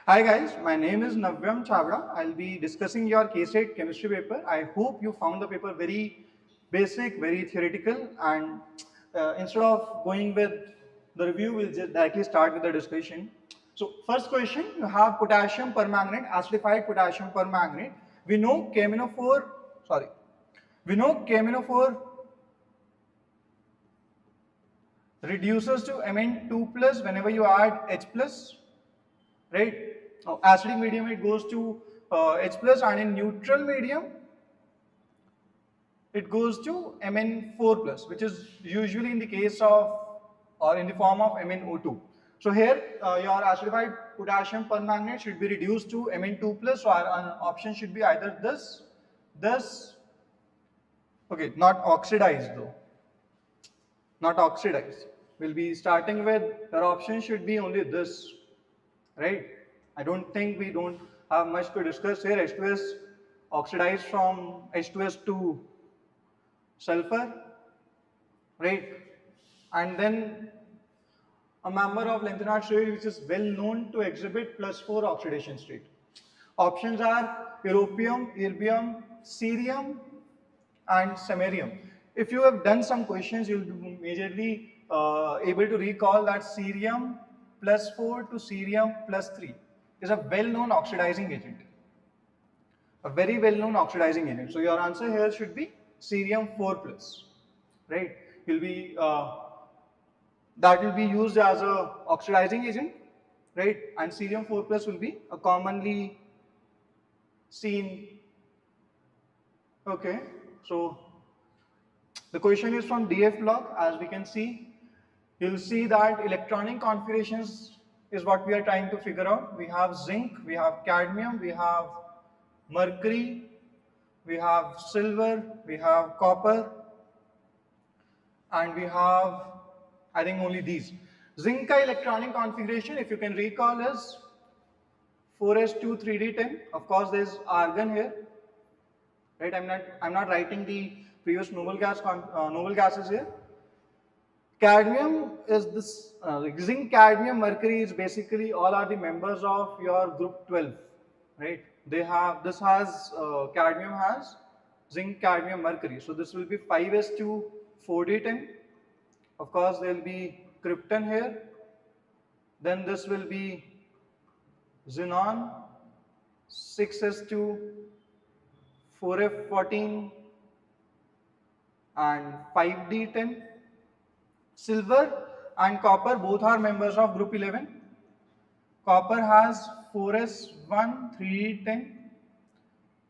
Hi guys, my name is Navyam Chavda. I'll be discussing your KCET chemistry paper. I hope you found the paper very basic, very theoretical, and instead of going with the review, we'll just directly start with the discussion. So first question, you have potassium permanganate, acidified potassium permanganate. We know KMnO4, sorry, we know KMnO4 reduces to Mn2 plus whenever you add H plus, right? Now, acidic medium it goes to H plus, and in neutral medium it goes to Mn4 plus, which is usually in the case of or in the form of MnO2. So here your acidified potassium permanganate should be reduced to Mn2 plus. So our option should be either this. Okay, not oxidized though. Not oxidized. We'll be starting with our option should be only this, right? I don't think we don't have much to discuss here. H2S oxidized from H2S to sulfur, right? And then a member of lanthanide state which is well known to exhibit +4 oxidation state. Options are europium, erbium, cerium, and samarium. If you have done some questions, you'll be majorly able to recall that cerium +4 to cerium +3 is a well-known oxidizing agent. A very well-known oxidizing agent. So your answer here should be cerium 4 plus, right? Will be that will be used as a oxidizing agent, right? And cerium 4 plus will be a commonly seen. Okay, so the question is from DF block. As we can see, you'll see that electronic configurations is what we are trying to figure out. We have zinc, we have cadmium, we have mercury, we have silver, we have copper, and we have, I think, only these. Zinc electronic configuration, if you can recall, is 4s2 3d10. Of course, there's argon here, right? I'm not writing the previous noble gases here. Cadmium is this zinc, cadmium, mercury is basically all are the members of your group 12, right? They have this has cadmium has zinc, cadmium, mercury. So this will be 5s2 4d10. Of course, there will be krypton here. Then this will be xenon, 6s2 4f14 and 5d10. Silver and copper both are members of group 11. Copper has 4s1 3d10.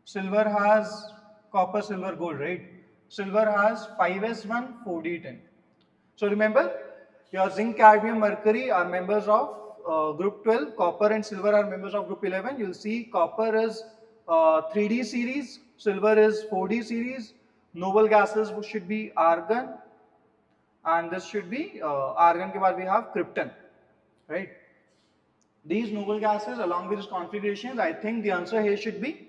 Silver has copper, silver, gold, right? Silver has 5s1 4d10. So remember, your zinc, cadmium, mercury are members of group 12. Copper and silver are members of group 11. You'll see copper is 3d series, silver is 4d series. Noble gases should be argon, and this should be argon ke baad we have krypton, right? These noble gases along with these configurations, I think the answer here should be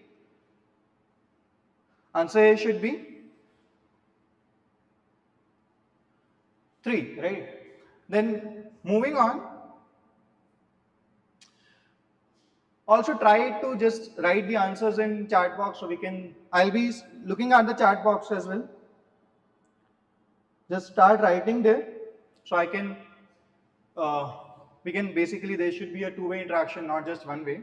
3, right? Then moving on, also try to just write the answers in chat box so we can, I'll be looking at the chat box as well. Just start writing there so I can, we can basically, there should be a two-way interaction, not just one way.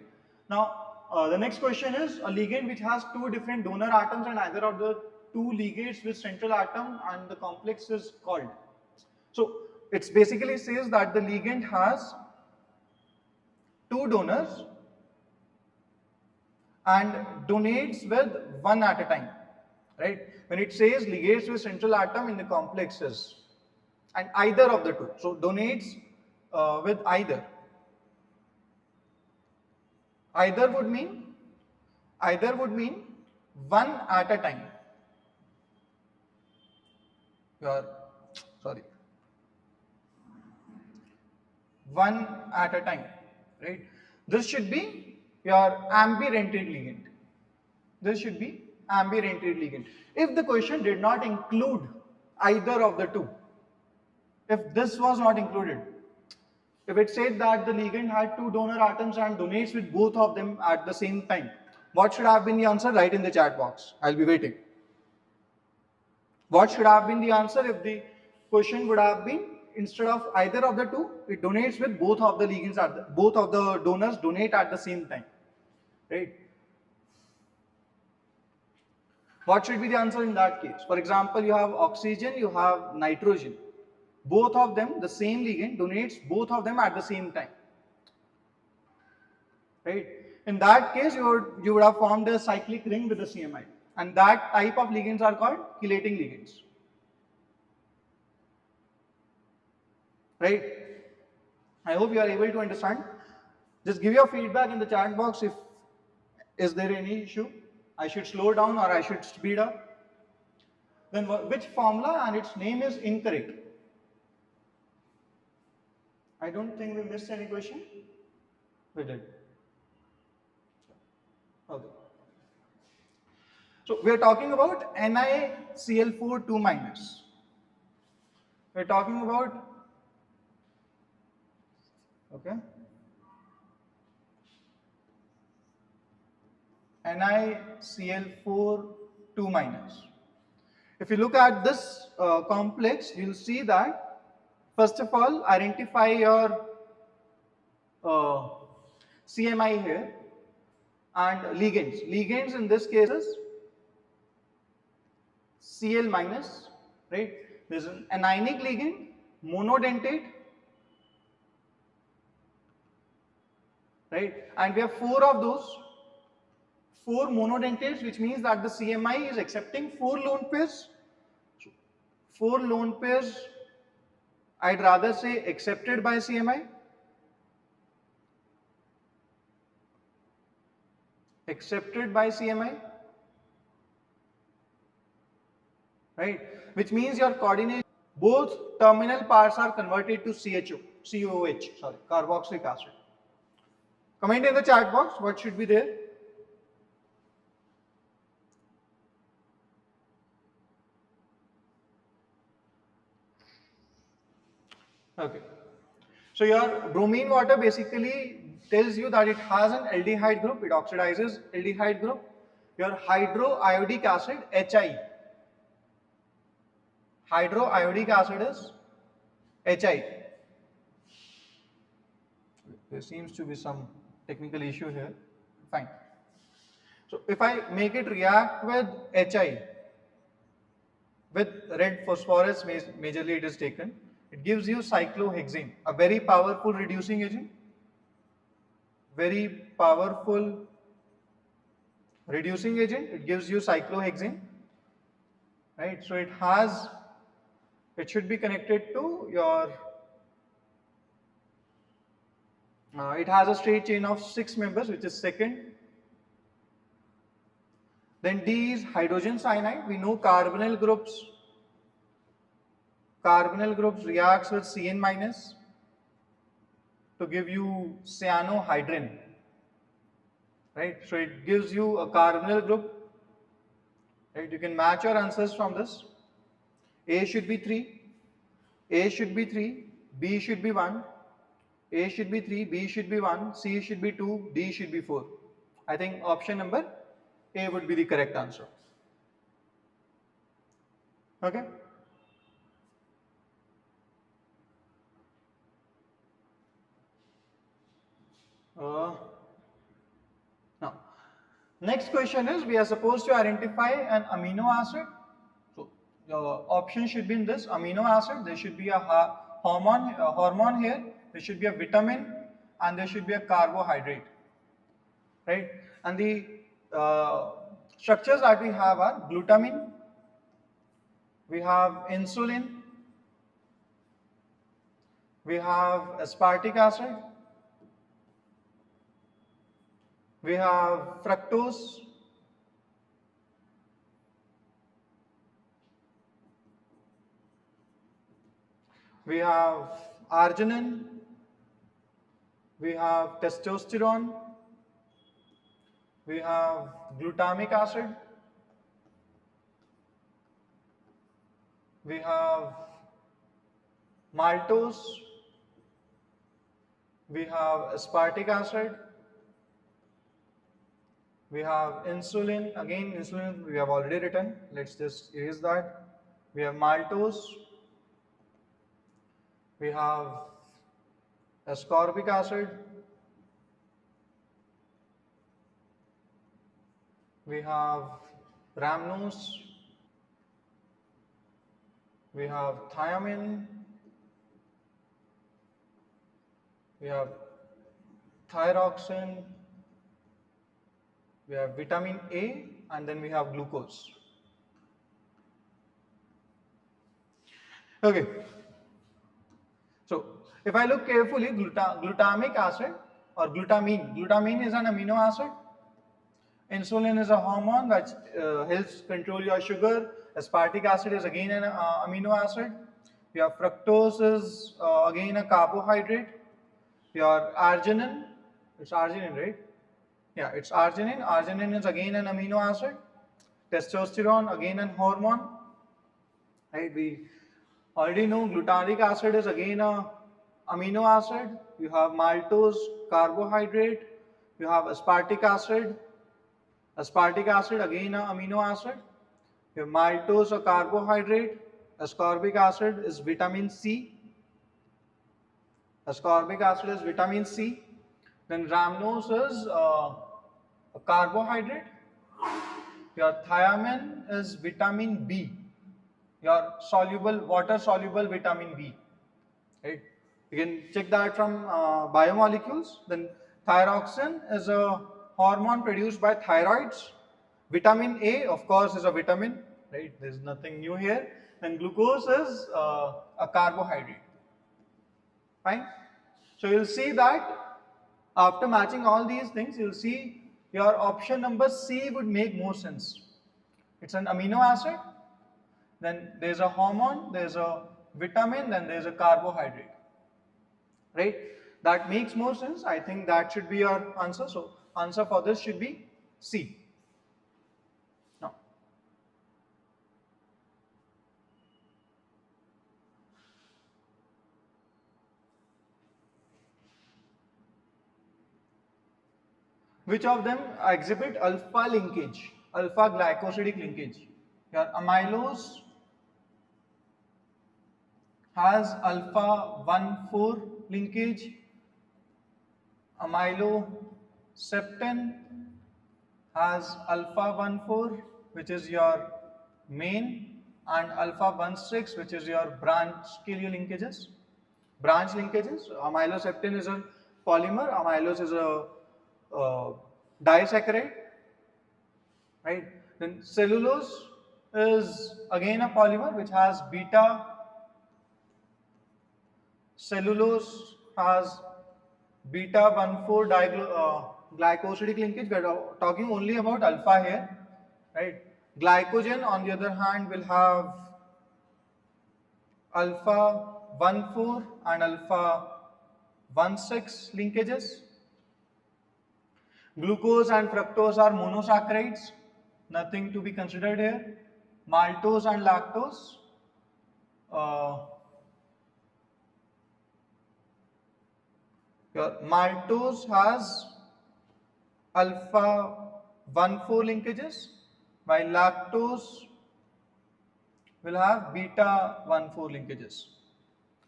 Now, the next question is a ligand which has two different donor atoms and either of the two ligates with central atom and the complex is called. So, it basically says that the ligand has two donors and donates with one at a time, right? When it says ligates with central atom in the complexes and either of the two, so donates with either. Either would mean one at a time. One at a time, right? This should be your ambient-entered ligand. This should be ambient-entered ligand. If the question did not include either of the two, if this was not included, if it said that the ligand had two donor atoms and donates with both of them at the same time, what should have been the answer? Write in the chat box. I'll be waiting. What should have been the answer if the question would have been instead of either of the two, it donates with both of the ligands at the, both of the donors donate at the same time, right? What should be the answer in that case? For example, you have oxygen, you have nitrogen. Both of them, the same ligand donates both of them at the same time, right? In that case, you would have formed a cyclic ring with the CMI, and that type of ligands are called chelating ligands, right? I hope you are able to understand. Just give your feedback in the chat box if is there any issue. I should slow down or I should speed up. Then which formula and its name is incorrect? I don't think we missed any question. We did. Okay. So we are talking about NiCl4 2 minus. We are talking about, okay, NiCl4 2 minus. If you look at this complex, you'll see that first of all, identify your CMI here and ligands. Ligands in this case is Cl minus, right? There's an anionic ligand, monodentate, right? And we have four of those, four monodentates, which means that the CMI is accepting four lone pairs. So, four lone pairs, I'd rather say accepted by CMI. Accepted by CMI, right? Which means your coordination, both terminal parts are converted to COOH, sorry, carboxylic acid. Comment in the chat box what should be there. Okay. So your bromine water basically tells you that it has an aldehyde group, it oxidizes aldehyde group. Your hydroiodic acid, HI. Hydroiodic acid is HI. There seems to be some technical issue here. Fine. So if I make it react with HI, with red phosphorus majorly it is taken, it gives you cyclohexane, a very powerful reducing agent. Very powerful reducing agent, it gives you cyclohexane, right? So it should be connected to your, it has a straight chain of 6 members, which is second. Then D is hydrogen cyanide. We know carbonyl groups reacts with Cn minus to give you cyanohydrin, right? So it gives you a carbonyl group, right? You can match your answers from this. A should be 3, A should be 3, B should be 1, A should be 3, B should be 1, C should be 2, D should be 4. I think option number A would be the correct answer. Okay. Now, next question is, we are supposed to identify an amino acid. So the option should be in this amino acid. There should be a hormone here. There should be a vitamin, and there should be a carbohydrate, right? And the structures that we have are glutamine. We have insulin. We have aspartic acid. We have fructose. We have arginine. We have testosterone. We have glutamic acid. We have maltose. we have aspartic acid, we have insulin. Again, insulin we have already written. Let's just erase that. We have maltose. We have ascorbic acid. We have rhamnose. We have thiamine. We have thyroxine. We have vitamin A, and then we have glucose. Okay. So, if I look carefully, glutamic acid or glutamine is an amino acid. Insulin is a hormone that helps control your sugar. Aspartic acid is again an amino acid. Your fructose is again a carbohydrate. Your arginine, it's arginine, right? Yeah, it's arginine. Arginine is again an amino acid. Testosterone, again an hormone. Right? We already know glutaric acid is again a amino acid. You have maltose, carbohydrate. You have aspartic acid. Aspartic acid, again a amino acid. You have maltose, a carbohydrate. Ascorbic acid is vitamin C. Ascorbic acid is vitamin C. Then rhamnose is a carbohydrate. Your thiamine is vitamin B. Your soluble, water soluble vitamin B. Right? You can check that from biomolecules. Then thyroxine is a hormone produced by thyroids. Vitamin A, of course, is a vitamin. Right? There's nothing new here. And glucose is a carbohydrate. Fine. So you'll see that after matching all these things, you'll see your option number C would make more sense. It's an amino acid, then there's a hormone, there's a vitamin, then there's a carbohydrate. Right? That makes more sense. I think that should be your answer. So answer for this should be C. Now, which of them exhibit alpha linkage, alpha glycosidic linkage? Your amylose has alpha 1,4 linkage. Amyloseptin has alpha 1,4, which is your main, and alpha 1,6, which is your branch linkages. Branch linkages. Amyloseptin is a polymer. Amylose is a disaccharide. Right. Then cellulose is again a polymer which has beta. Cellulose has beta 1,4 glycosidic linkage. We are talking only about alpha here, right? Glycogen, on the other hand, will have alpha 1,4 and alpha 1,6 linkages. Glucose and fructose are monosaccharides, nothing to be considered here. Maltose and lactose. Your maltose has alpha 1,4 linkages, while lactose will have beta 1,4 linkages.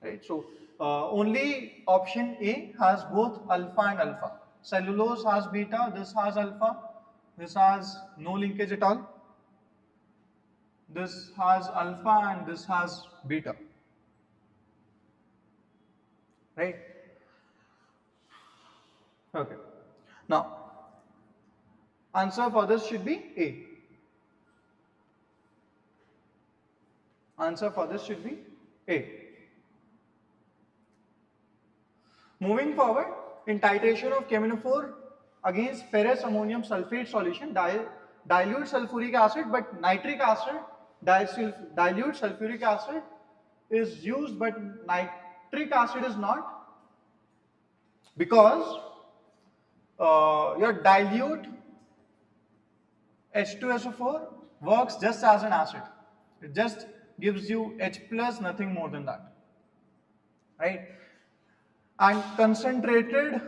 Right? So only option A has both alpha and alpha. Cellulose has beta, this has alpha, this has no linkage at all. This has alpha and this has beta. Right? Okay. Now, answer for this should be A. Answer for this should be A. Moving forward, in titration of cheminophore against ferrous ammonium sulfate solution, dilute sulfuric acid, but nitric acid, dilute sulfuric acid is used, but nitric acid is not, because your dilute H2SO4 works just as an acid. It just gives you H plus, nothing more than that. Right? And concentrated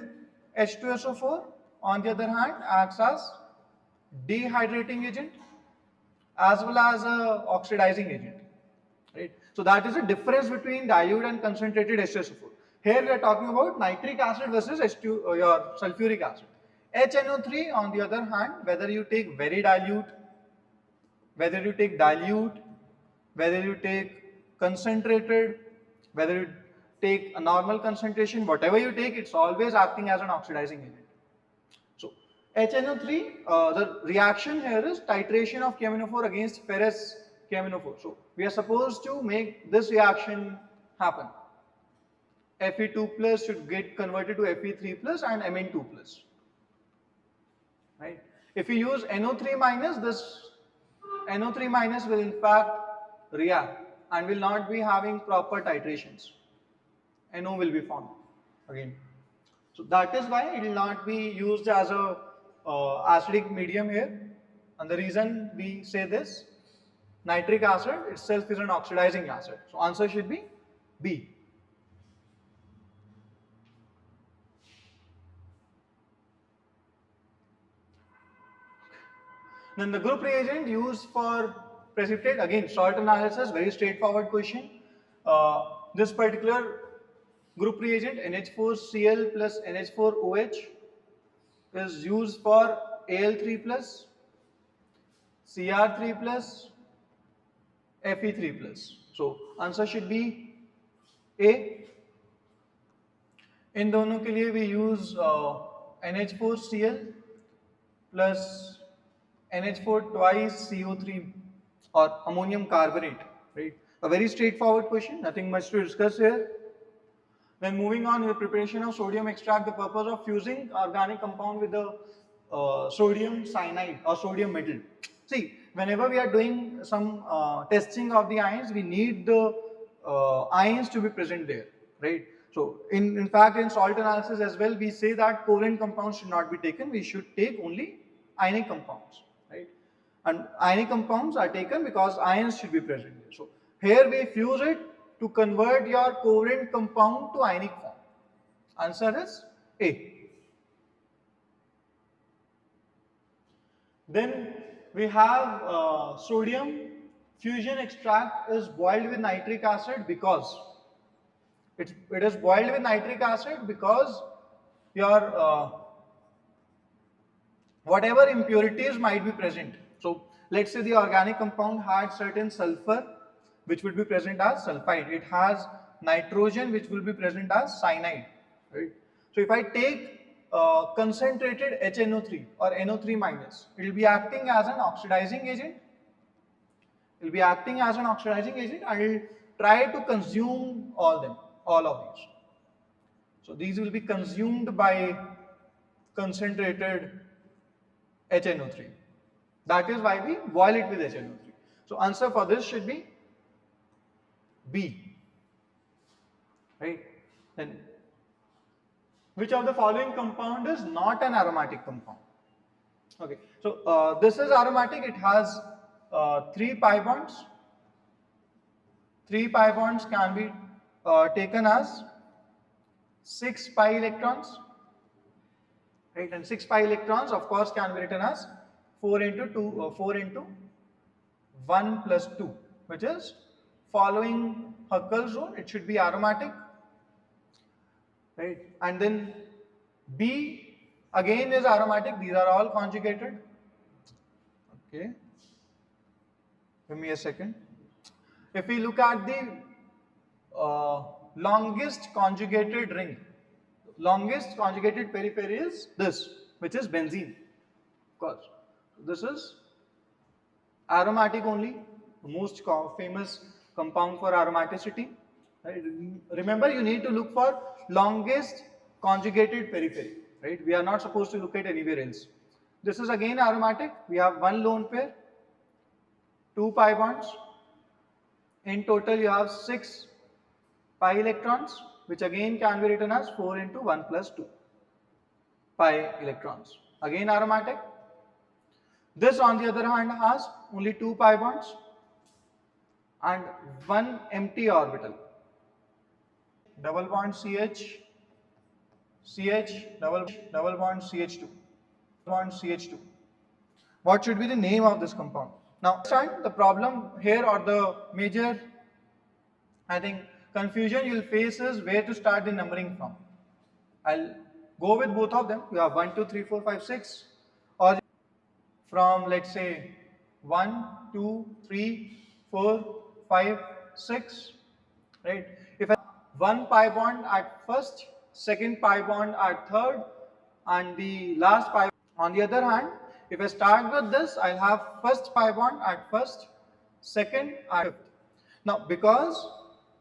H2SO4 on the other hand acts as dehydrating agent as well as a oxidizing agent. Right? So that is the difference between dilute and concentrated H2SO4. Here we are talking about nitric acid versus H2 your sulfuric acid. HNO3 on the other hand, whether you take very dilute, whether you take dilute, whether you take concentrated, whether you take a normal concentration, whatever you take, it's always acting as an oxidizing agent. So HNO3, the reaction here is titration of KMnO4 against ferrous KMnO4. So we are supposed to make this reaction happen. Fe2 plus should get converted to Fe3 plus and Mn2 plus. Right? If you use NO3 minus, this NO3 minus will in fact react and will not be having proper titrations. NO will be formed again. So that is why it will not be used as a acidic medium here. And the reason we say this, nitric acid itself is an oxidizing acid. So answer should be B. Then the group reagent used for precipitate, again salt analysis, very straightforward question. This particular group reagent NH4Cl plus NH4OH is used for Al3 plus, Cr3 plus, Fe3 plus. So answer should be A. इन दोनों के लिए we use NH4Cl plus NH4 twice CO3 or ammonium carbonate, right? A very straightforward question, nothing much to discuss here. Then moving on with preparation of sodium extract, the purpose of fusing organic compound with the sodium cyanide or sodium metal. See, whenever we are doing some testing of the ions, we need the ions to be present there, right? So in fact in salt analysis as well, we say that covalent compounds should not be taken, we should take only ionic compounds, right? And ionic compounds are taken because ions should be present there. So here we fuse it to convert your covalent compound to ionic form. Answer is A. Then we have sodium fusion extract is boiled with nitric acid because it is boiled with nitric acid because your whatever impurities might be present. So let's say the organic compound had certain sulfur which would be present as sulfide. It has nitrogen which will be present as cyanide. Right? So if I take concentrated HNO3 or NO3 minus, it will be acting as an oxidizing agent. It will be acting as an oxidizing agent and it will try to consume all of these. So these will be consumed by concentrated HNO3. That is why we boil it with HNO3. So answer for this should be B. Right? Then which of the following compound is not an aromatic compound? Okay. So this is aromatic. It has 3 pi bonds. 3 pi bonds can be taken as 6 pi electrons. Right? And 6 pi electrons of course can be written as 4 into 1 plus 2, which is following Huckel's rule, it should be aromatic. Right? And then B again is aromatic, these are all conjugated. Okay. Give me a second. If we look at the longest conjugated ring, longest conjugated periphery is this, which is benzene. Of course, this is aromatic only, the most famous compound for aromaticity. Right? Remember, you need to look for longest conjugated periphery. Right? We are not supposed to look at anywhere else. This is again aromatic. We have one lone pair, 2 pi bonds. In total, you have 6 pi electrons, which again can be written as 4 into 1 plus 2 pi electrons. Again aromatic. This on the other hand has only 2 pi bonds and one empty orbital. Double bond CH CH double bond CH2 bond CH2. What should be the name of this compound? Now, understand the problem here, or the major, I think, confusion you will face is where to start the numbering from. I'll go with both of them. You have 1, 2, 3, 4, 5, 6, or from, let's say, 1, 2, 3, 4, 5, 6, right? If I have one pi bond at first, second pi bond at third, and the last pi. On the other hand, if I start with this, I'll have first pi bond at first, second at fifth. Now, because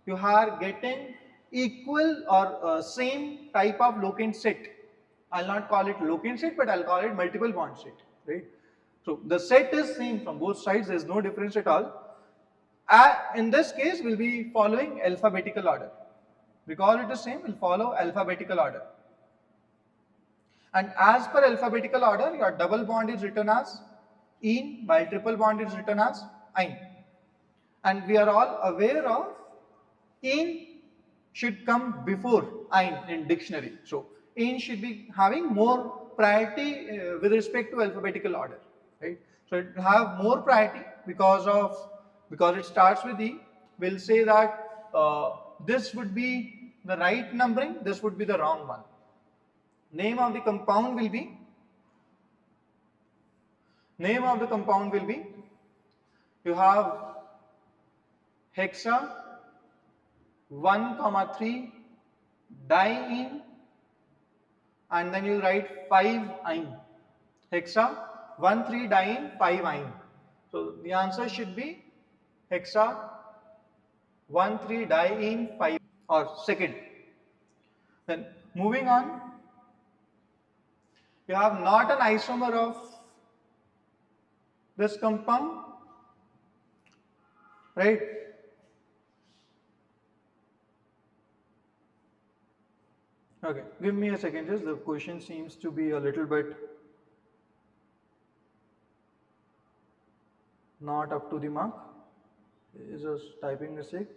you are getting equal or same type of locant set, I'll not call it locant set, but I'll call it multiple bond set, right? So the set is same from both sides. There is no difference at all. In this case, we'll be following alphabetical order. Because it is same, we'll follow alphabetical order. And as per alphabetical order, your double bond is written as ene, while triple bond is written as ine. And we are all aware of ene should come before ine in dictionary. So ene should be having more priority with respect to alphabetical order, right? So it will have more priority because it starts with E. We'll say that this would be the right numbering, this would be the wrong one. Name of the compound will be, you have hexa 1, 3 diene, and then you write 5-ine. Hexa 1, 3 diene, 5-ine. So the answer should be hexa 1, 3 diene, 5, or second. Then moving on, you have not an isomer of this compound, right? Okay, give me a second, just the question seems to be a little bit not up to the mark. Is a typing mistake.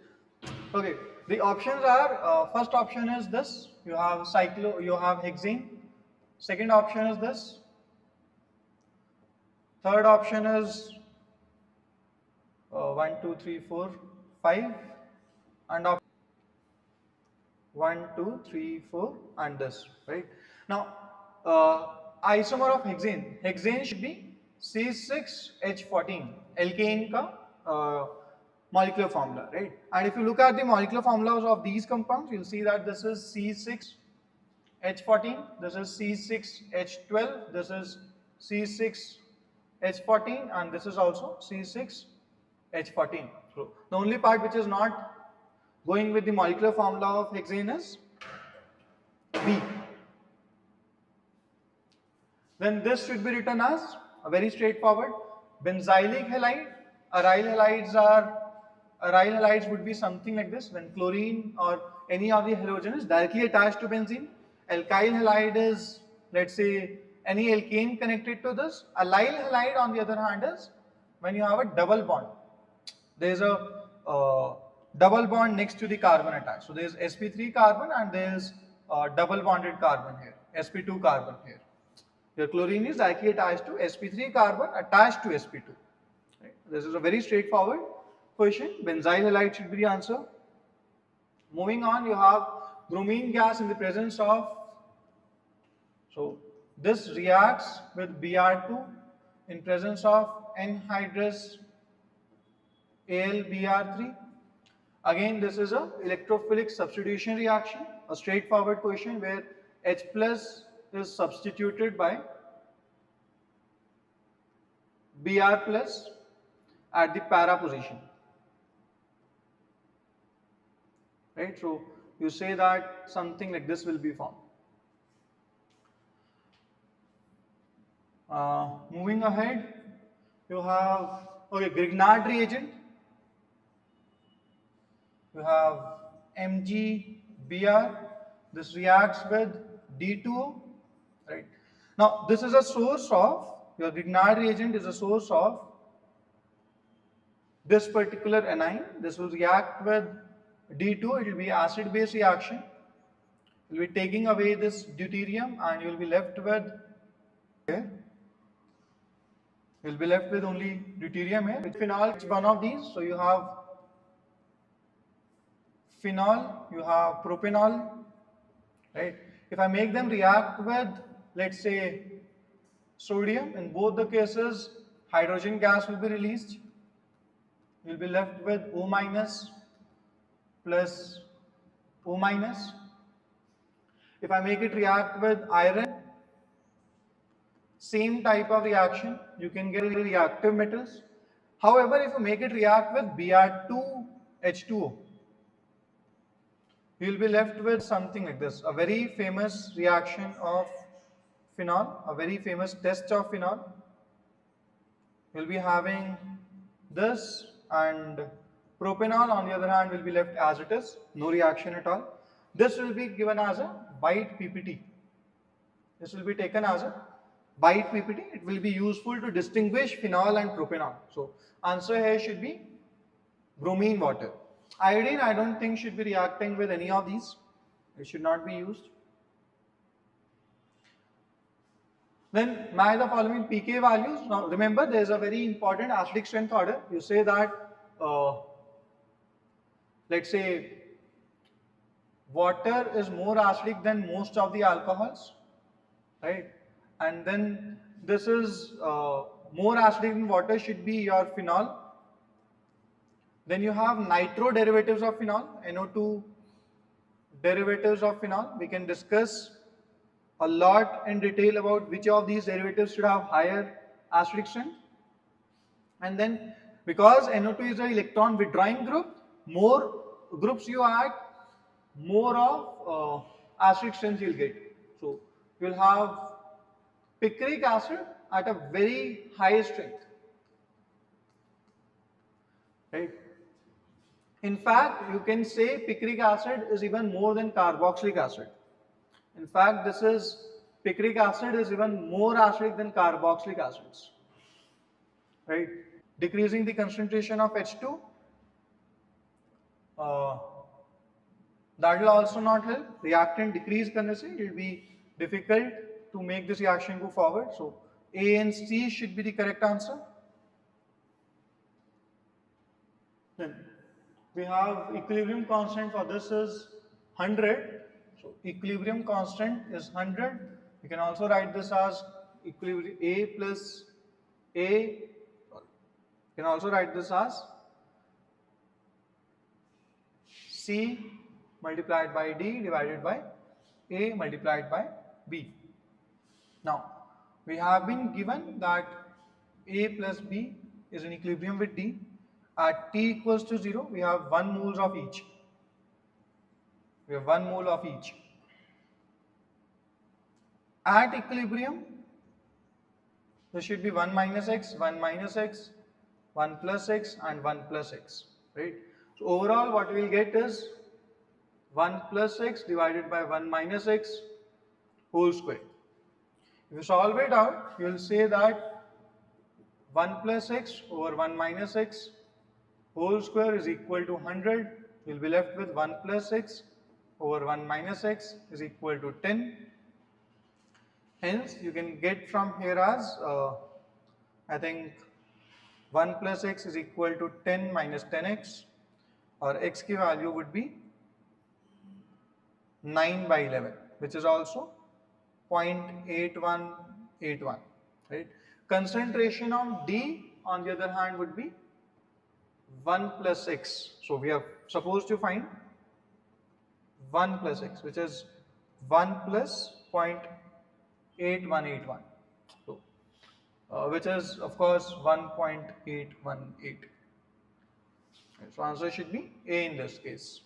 Okay, the options are, first option is this, you have hexane. Second option is this. Third option is 1, 2, 3, 4, 5, and 1, 2, 3, 4, and this, right? Now, isomer of hexane. Hexane should be C6H14, alkane ka molecular formula, right? And if you look at the molecular formulas of these compounds, you'll see that this is C6H14, this is C6H12, this is C6H14, and this is also C6H14. So the only part which is not going with the molecular formula of hexane is B. Then this should be written as a very straightforward benzylic halide. Aryl halides would be something like this, when chlorine or any of the halogen is directly attached to benzene. Alkyl halide is, let's say, any alkane connected to this. Allyl halide, on the other hand, is when you have a double bond. There is a double bond next to the carbon attached. So there is sp3 carbon and there is double bonded carbon here, sp2 carbon here. Your chlorine is directly attached to sp3 carbon attached to sp2. Right? This is a very straightforward question. Benzyl halide should be the answer. Moving on, you have bromine gas in the presence of, so this reacts with Br2 in presence of anhydrous AlBr3. Again, this is a electrophilic substitution reaction, a straightforward question where H plus is substituted by Br plus at the para position. Right, so you say that something like this will be formed. Moving ahead, you have Grignard reagent. You have MgBr. This reacts with D2O. Right. Now this is a source of, your Grignard reagent is a source of this particular anion. This will react with D2, it will be acid base reaction. You'll be taking away this deuterium and you'll be left with here. You'll be left with only deuterium here. With phenol, it's one of these. So you have phenol, you have propanol, right? If I make them react with, let's say, sodium, in both the cases, hydrogen gas will be released. You'll be left with O minus plus O minus. If I make it react with iron, same type of reaction, you can get reactive metals. However, if you make it react with Br2H2O, you will be left with something like this, a very famous reaction of phenol, a very famous test of phenol. You will be having this, and propanol on the other hand will be left as it is, no reaction at all. This will be given as a white PPT. This will be taken as a white PPT. It will be useful to distinguish phenol and propanol. So answer here should be bromine water. Iodine, I don't think should be reacting with any of these. It should not be used. Then match the following pK values. Now remember, there is a very important acidic strength order. You say that, let's say, water is more acidic than most of the alcohols, right? And then this is more acidic than water should be your phenol. Then you have nitro derivatives of phenol, NO2 derivatives of phenol. We can discuss a lot in detail about which of these derivatives should have higher acidic strength. And then because NO2 is an electron withdrawing group, more groups you add, more of acidic strength you'll get. So you'll have picric acid at a very high strength, right? In fact, you can say picric acid is even more than carboxylic acid. In fact, picric acid is even more acidic than carboxylic acids, right? Decreasing the concentration of H2, that will also not help. Reactant decrease करने से it will be difficult to make this reaction go forward. So A and C should be the correct answer. Then we have equilibrium constant for this is 100. So equilibrium constant is 100. You can also write this as equilibrium A plus A. You can also write this as C multiplied by D divided by A multiplied by B. Now, we have been given that A plus B is in equilibrium with D. At T equals to 0, we have 1 moles of each. We have 1 mole of each. At equilibrium, there should be 1 minus x, 1 minus x, 1 plus x and 1 plus x, right? So overall what we will get is 1 plus x divided by 1 minus x whole square. If you solve it out, you will say that 1 plus x over 1 minus x whole square is equal to 100. You will be left with 1 plus x over 1 minus x is equal to 10. Hence, you can get from here as, I think 1 plus x is equal to 10 minus 10x, or x ki value would be 9 by 11, which is also 0.8181, right? Concentration of D on the other hand would be 1 plus x. So we are supposed to find 1 plus x, which is 1 plus 0.8181, so, which is of course 1.818. So answer should be A in this case.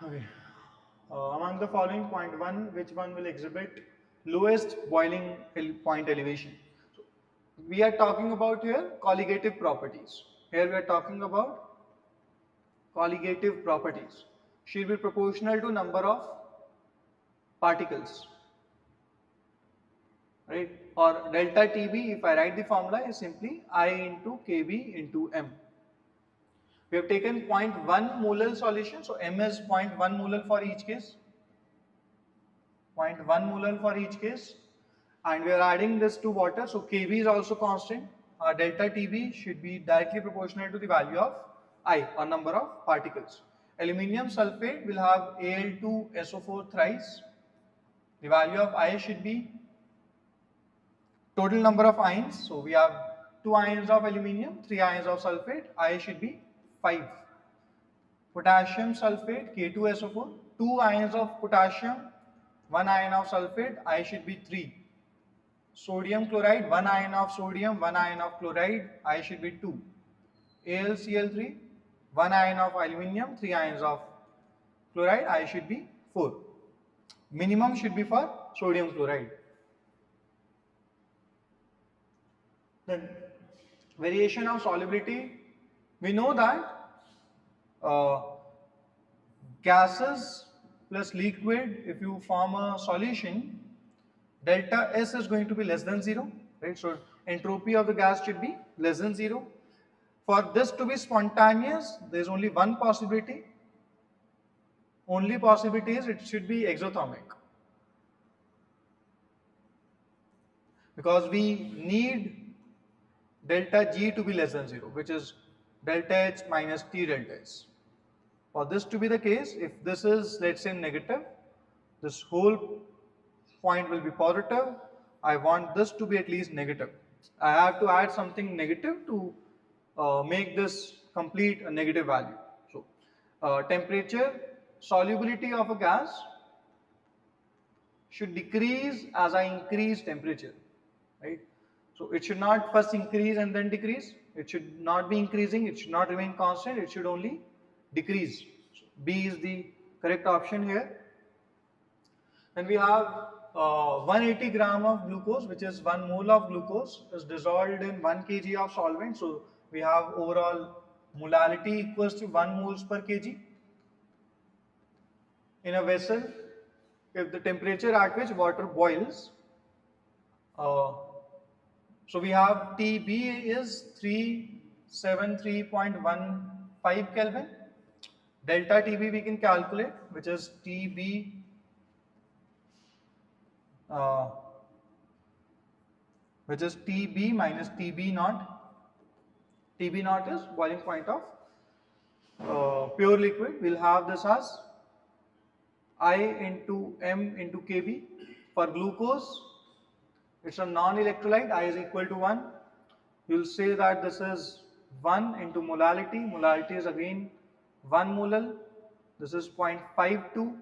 Okay. Among the following, point 1, which one will exhibit lowest boiling point elevation? So we are talking about here colligative properties. Here we are talking about colligative properties. Should be proportional to number of particles, right? Or delta TB, if I write the formula, is simply I into KB into M. We have taken 0.1 molar solution, so M is 0.1 molar for each case. 0.1 molar for each case, and we are adding this to water, so Kb is also constant. Our delta Tb should be directly proportional to the value of I, or number of particles. Aluminium sulfate will have Al2SO4 thrice. The value of I should be total number of ions, so we have 2 ions of aluminium, 3 ions of sulfate, I should be 5. Potassium sulfate, K2SO4, 2 ions of potassium, 1 ion of sulfate, I should be 3. Sodium chloride, 1 ion of sodium, 1 ion of chloride, I should be 2. AlCl3, 1 ion of aluminium, 3 ions of chloride, I should be 4. Minimum should be for sodium chloride. Then variation of solubility, we know that gases plus liquid, if you form a solution, delta S is going to be less than 0, right? So entropy of the gas should be less than 0. For this to be spontaneous, there is only one possibility. Only possibility is it should be exothermic, because we need delta G to be less than 0, which is delta H minus T delta S. For this to be the case, if this is, let's say, negative, this whole point will be positive. I want this to be at least negative. I have to add something negative to make this complete a negative value. So temperature, solubility of a gas should decrease as I increase temperature, right? So it should not first increase and then decrease. It should not be increasing, it should not remain constant, it should only decrease. So B is the correct option here. Then we have 180 gram of glucose, which is 1 mole of glucose is dissolved in 1 kg of solvent. So we have overall molality equals to 1 moles per kg. In a vessel, if the temperature at which water boils, so we have Tb is 373.15 Kelvin. Delta Tb we can calculate, which is Tb minus Tb naught. Tb naught is boiling point of pure liquid. We'll have this as I into M into Kb. For glucose, it's a non-electrolyte, I is equal to 1. You'll say that this is 1 into molality. Molality is again 1 molal. This is 0.52,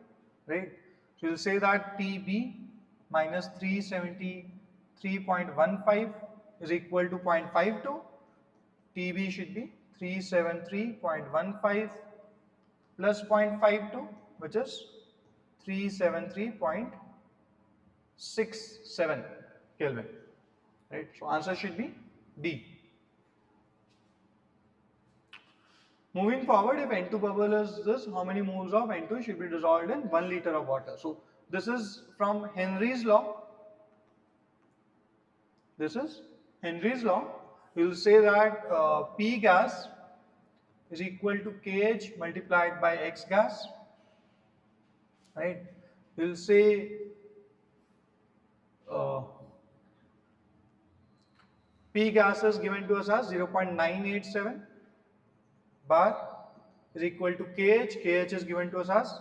right? So you'll say that Tb minus 373.15 is equal to 0.52. Tb should be 373.15 plus 0.52, which is 373.67 Kelvin, right? So answer should be D. Moving forward, if N2 bubble is this, how many moles of N2 should be dissolved in 1 liter of water? So this is from Henry's law. This is Henry's law. You will say that P gas is equal to KH multiplied by X gas, right? You will say P gas is given to us as 0.987 bar is equal to KH. KH is given to us as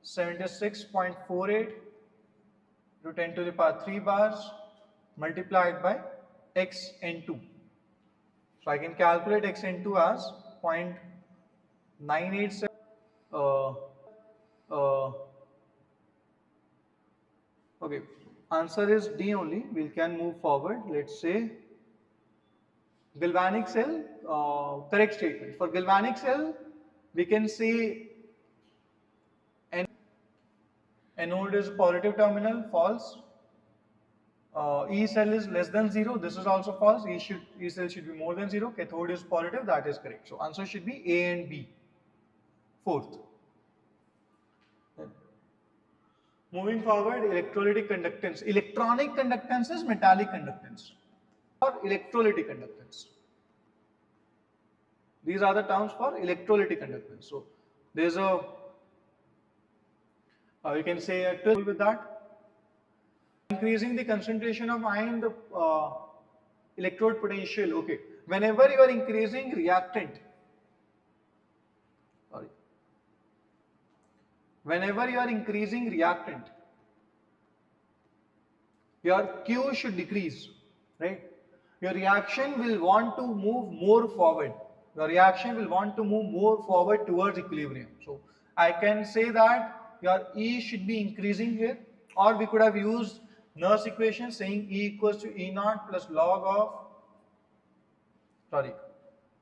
76.48 to 10 to the power 3 bars multiplied by xN2. So I can calculate xN2 as 0.987. Okay, answer is D only. We can move forward. Let's say galvanic cell, correct statement. For galvanic cell, we can say anode is positive terminal, false. E cell is less than 0, this is also false. E cell should be more than 0. Cathode is positive, that is correct. So answer should be A and B. Fourth. Moving forward, electrolytic conductance. Electronic conductance is metallic conductance or electrolytic conductance. These are the terms for electrolytic conductance. So there's a, you can say a twist with that. Increasing the concentration of ion, the electrode potential. Okay, whenever you are increasing reactant, sorry, whenever you are increasing reactant, your Q should decrease, right? Your reaction will want to move more forward. Your reaction will want to move more forward towards equilibrium. So I can say that your E should be increasing here, or we could have used Nernst equation saying E equals to E naught plus log of, sorry,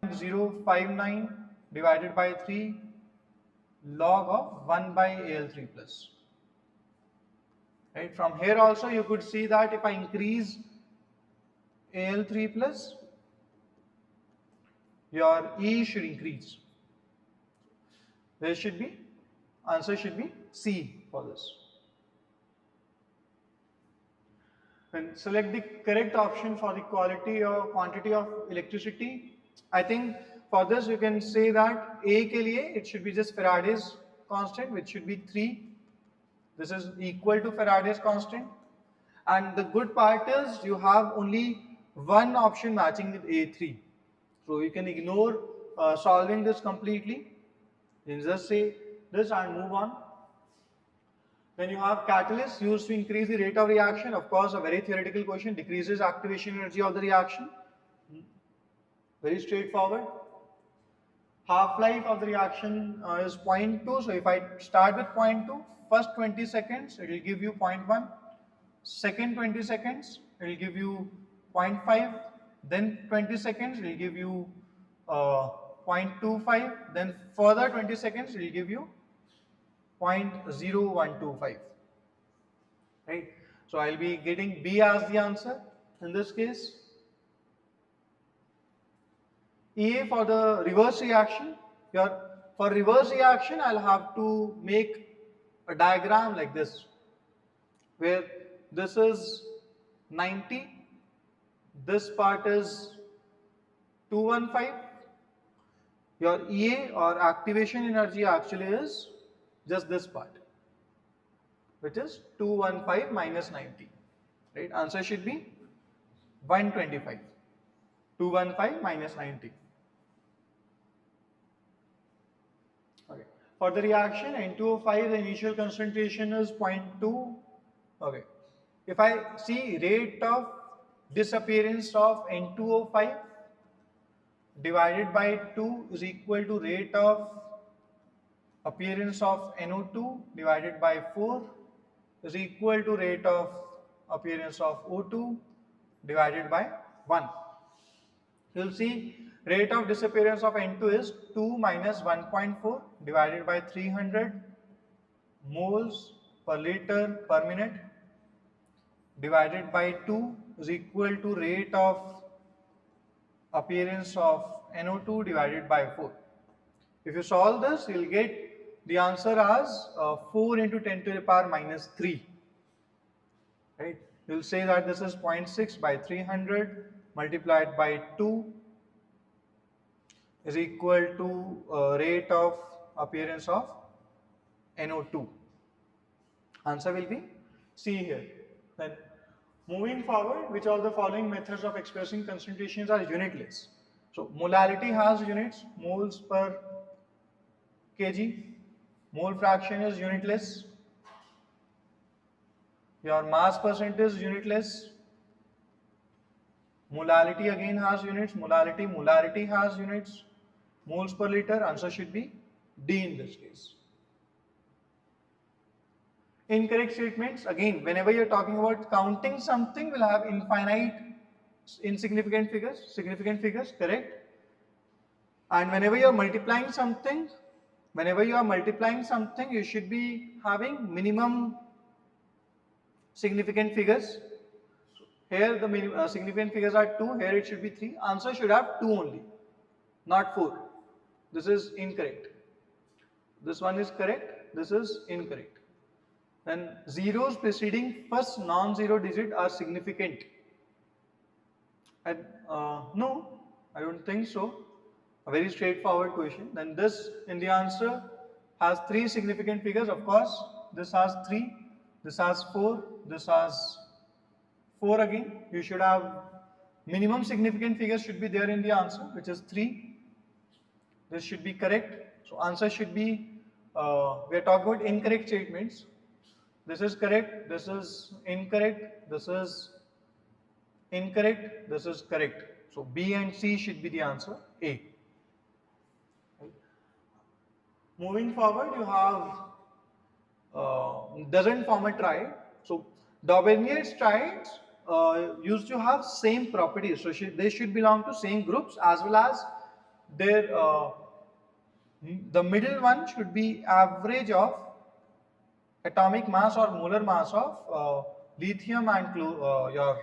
0.059 divided by 3 log of 1 by Al3 plus. Right? From here also you could see that if I increase Al3 plus, your E should increase. There should be, answer should be C for this. Then select the correct option for the quality or quantity of electricity. I think for this you can say that A ke liye it should be just Faraday's constant, which should be 3. This is equal to Faraday's constant. And the good part is you have only one option matching with A3. So you can ignore solving this completely. You just say this and move on. Then you have catalyst used to increase the rate of reaction. Of course, a very theoretical question, decreases activation energy of the reaction. Very straightforward. Half-life of the reaction is 0.2. So if I start with 0.2, first 20 seconds it will give you 0.1. Second 20 seconds it will give you 0.5. Then 20 seconds it will give you 0.25. Then further 20 seconds it will give you 0.0125. Right? So I'll be getting B as the answer in this case. EA for the reverse reaction. For reverse reaction, I'll have to make a diagram like this, where this is 90, this part is 215. Your EA or activation energy actually is just this part, which is 215 minus 90. Right? Answer should be 125. 215 minus 90. Okay. For the reaction N2O5, the initial concentration is 0.2. Okay. If I see rate of disappearance of N2O5 divided by 2 is equal to rate of appearance of NO2 divided by 4 is equal to rate of appearance of O2 divided by 1. You'll see rate of disappearance of N2 is 2 minus 1.4 divided by 300 moles per liter per minute divided by 2 is equal to rate of appearance of NO2 divided by 4. If you solve this, you'll get the answer as 4 into 10 to the power minus 3. Right? You'll say that this is 0.6 by 300 multiplied by 2 is equal to rate of appearance of NO2. Answer will be C here. Then moving forward, which of the following methods of expressing concentrations are unitless? So molality has units, moles per kg. Mole fraction is unitless. Your mass percentage is unitless. Molality again has units. Molarity has units. Moles per liter. Answer should be D in this case. Incorrect statements. Again, whenever you're talking about counting something, we'll have infinite insignificant figures, significant figures, correct? And whenever you're multiplying something, you should be having minimum significant figures. Here the significant figures are 2, here it should be 3. Answer should have 2 only, not 4. This is incorrect. This one is correct, this is incorrect. Then zeros preceding first non-zero digit are significant. No, I don't think so. A very straightforward question. Then this in the answer has 3 significant figures. Of course, this has 3, this has 4, this has 4 again. You should have minimum significant figures should be there in the answer, which is 3. This should be correct. So answer should be, we are talking about incorrect statements. This is correct, this is incorrect, this is incorrect, this is correct. So B and C should be the answer, A. Right. Moving forward, you have doesn't form a triad. So Daubernier's triads used to have same properties. So they should belong to same groups, as well as their the middle one should be average of atomic mass or molar mass of lithium and your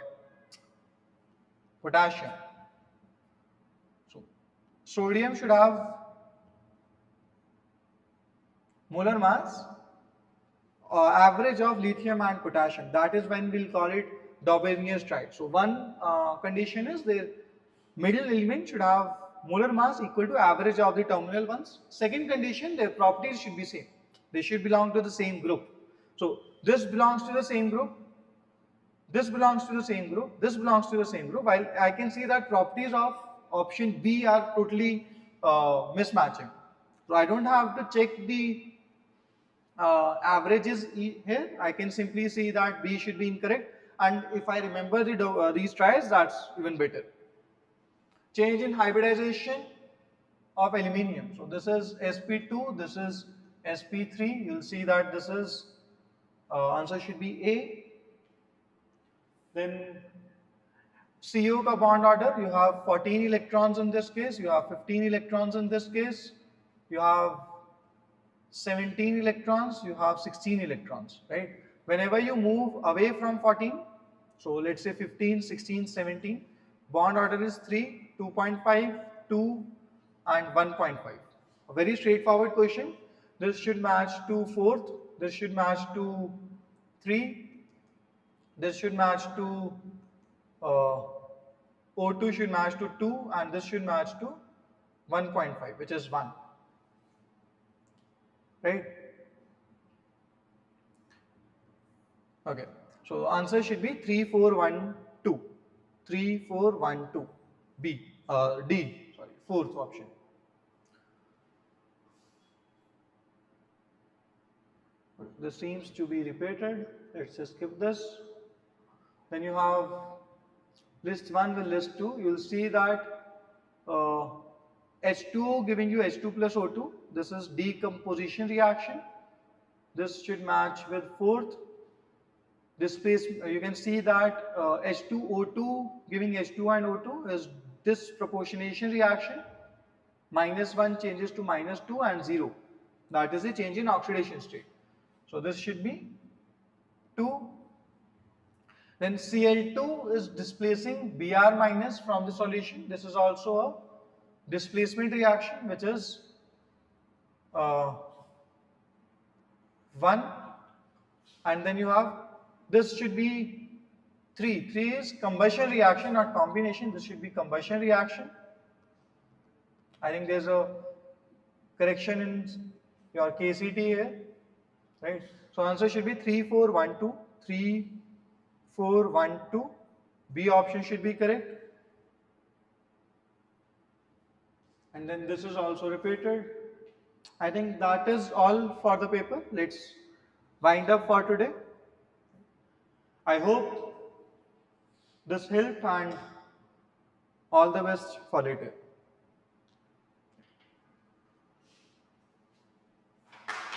potassium. So sodium should have molar mass average of lithium and potassium. That is when we'll call it Daubernier's triad. So one condition is the middle element should have molar mass equal to average of the terminal ones. Second condition, their properties should be same. They should belong to the same group. So this belongs to the same group, this belongs to the same group, this belongs to the same group, while I can see that properties of option B are totally mismatching. So I don't have to check the averages here. I can simply see that B should be incorrect, and if I remember these triads, that's even better. Change in hybridization of aluminium. So this is sp2, this is sp3. You'll see that this is answer should be A. Then CO ka bond order, you have 14 electrons in this case, you have 15 electrons in this case, you have 17 electrons, you have 16 electrons, right? Whenever you move away from 14, so let's say 15, 16, 17, bond order is 3, 2.5, 2 and 1.5. A very straightforward question. This should match to 4th, this should match to 3, this should match to O2 should match to 2, and this should match to 1.5, which is 1. Right? Okay. So answer should be 3412. 3412. B. D. Sorry. 4th option. This seems to be repeated. Let's just skip this. Then you have list 1 with list 2. You will see that H2O giving you H2 plus O2. This is decomposition reaction. This should match with 4th. This place you can see that H2O2 giving H2 and O2 is disproportionation reaction. -1 changes to -2 and 0. That is a change in oxidation state. So this should be 2. Then Cl2 is displacing Br minus from the solution. This is also a displacement reaction, which is 1. And then you have, this should be 3. 3 is combustion reaction, not combination. This should be combustion reaction. I think there's a correction in your KCET here, right? So answer should be 3412. 3412. B option should be correct. And then this is also repeated. I think that is all for the paper. Let's wind up for today. I hope this helped, and all the best for later.